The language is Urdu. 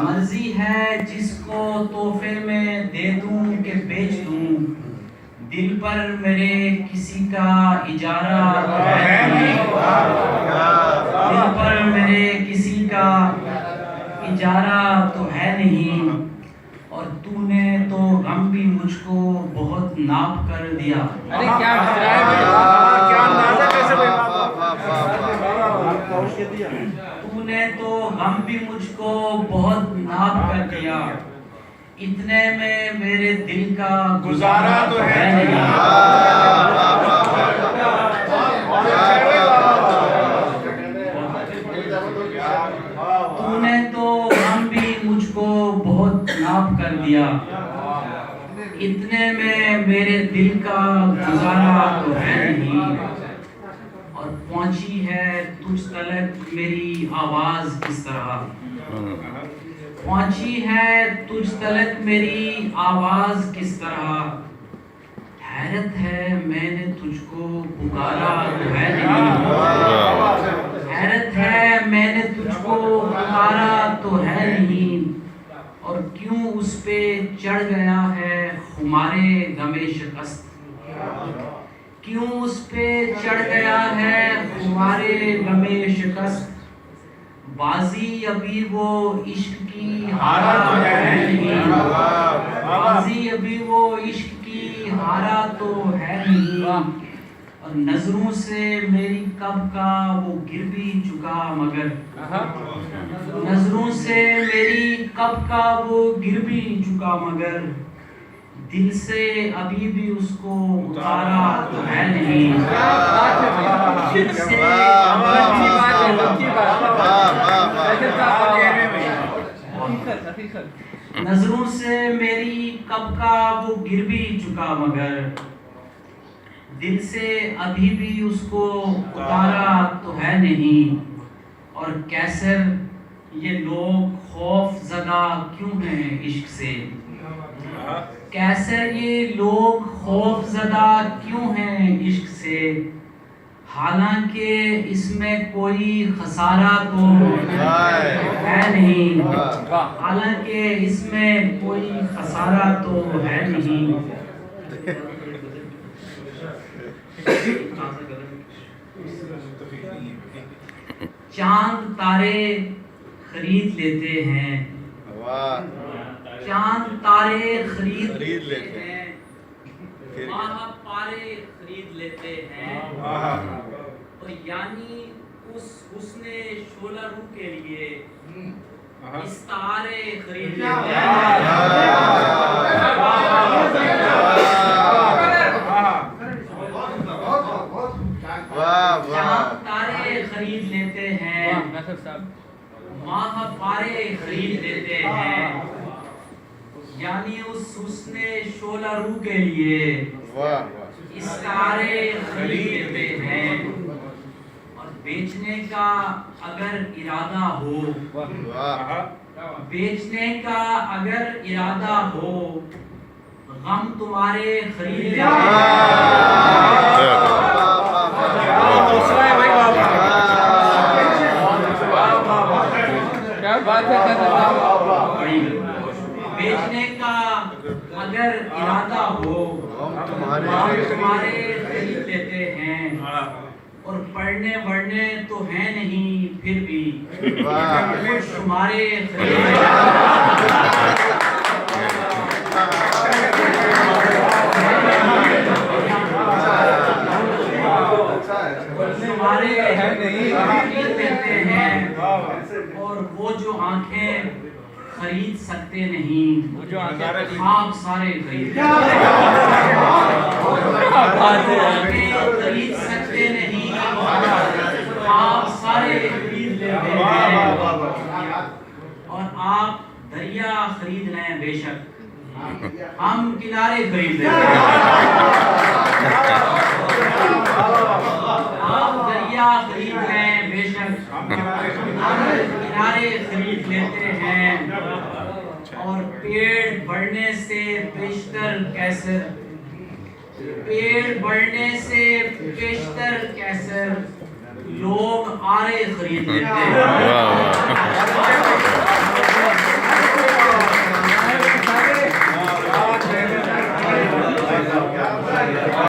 مرضی ہے جس کو تحفے میں دے دوں کہ بیچ دوں، دل پر میرے کسی کا اجارہ تو ہے نہیں، دل پر میرے کسی کا اجارہ تو ہے نہیں، اور تو نے تو غم بھی مجھ کو بہت ناپ کر دیا۔ تو نے تو غم بھی مجھ کو بہت ناپ کر دیا، اتنے میں میرے دل کا گزارا تو ہے نہیں۔ تو نے تو غم بھی مجھ کو بہت ناپ کر دیا، اتنے میں میرے دل کا گزارا تو ہے نہیں، اور پہنچی ہے تجھ تلک میری آواز کس طرح، پہنچی ہے تجھ تلک میری آواز کس طرح، حیرت ہے میں نے تجھ کو پکارا تو ہے نہیں، حیرت ہے میں نے تجھ کو پکارا تو ہے نہیں، اور کیوں اس پہ چڑھ گیا ہے خمارے غم شکست، کیوں اس پہ چڑھ گیا ہے خمارے غم شکست، بازی ابھی وہ عشق کی ہارا تو ہے نہیں، بازی ابھی وہ عشق کی ہارا تو ہے نہیں، اور نظروں سے میری کب کا وہ گر بھی چکا مگر، نظروں سے میری کب کا وہ گر بھی چکا مگر، دل سے ابھی بھی اس کو اتارا تو ہے نہیں، دل سے نظروں سے میری کب کا وہ گر بھی چکا مگر، دل سے ابھی بھی اس کو اتارا تو ہے نہیں، اور کیسر یہ لوگ خوف زدہ کیوں ہیں عشق سے، کیسر یہ لوگ خوف زدہ کیوں ہیں عشق سے، حالانکہ اس میں کوئی خسارہ تو ہے نہیں، حالانکہ اس میں کوئی خسارہ تو ہے نہیں، چاند تارے خرید لیتے ہیں، چاند تارے خرید لیتے ہیں، ماہ پارے خرید لیتے ہیں، اور یعنی اس حسن شعلہ رو کے لیے استعارے خرید لیتے ہیں، چاند تارے خرید لیتے ہیں، ماہ پارے خرید لیتے ہیں، یعنی اس حسن شعلہ رو کے لیے استعارے خرید لیتے ہیں، اور بیچنے کا اگر ارادہ ہو، بیچنے کا اگر ارادہ ہو، غم تمہارے خرید لیتے بیچنے کا اگر ارادہ ہو، تمہارے خرید لیتے ہیں، اور پڑھنے وڑھنے تو ہیں نہیں پھر بھی تمہارے خرید لیتے ہیں، اور وہ جو آنکھیں خرید سکتے نہیں، خواب سارے خرید خرید سکتے نہیں، خواب سارے خرید لیتے ہیں، اور آپ دریا خرید لیں بے شک، ہم کنارے خرید لیتے ہیں، آپ دریا خرید لیں بے شک، ہم کنارے خرید لیتے ہیں، اور پیڑ بڑھنے سے بیشتر کیسر، پیڑ بڑھنے سے بیشتر کیسر، لوگ آرے خرید لیتے ہیں۔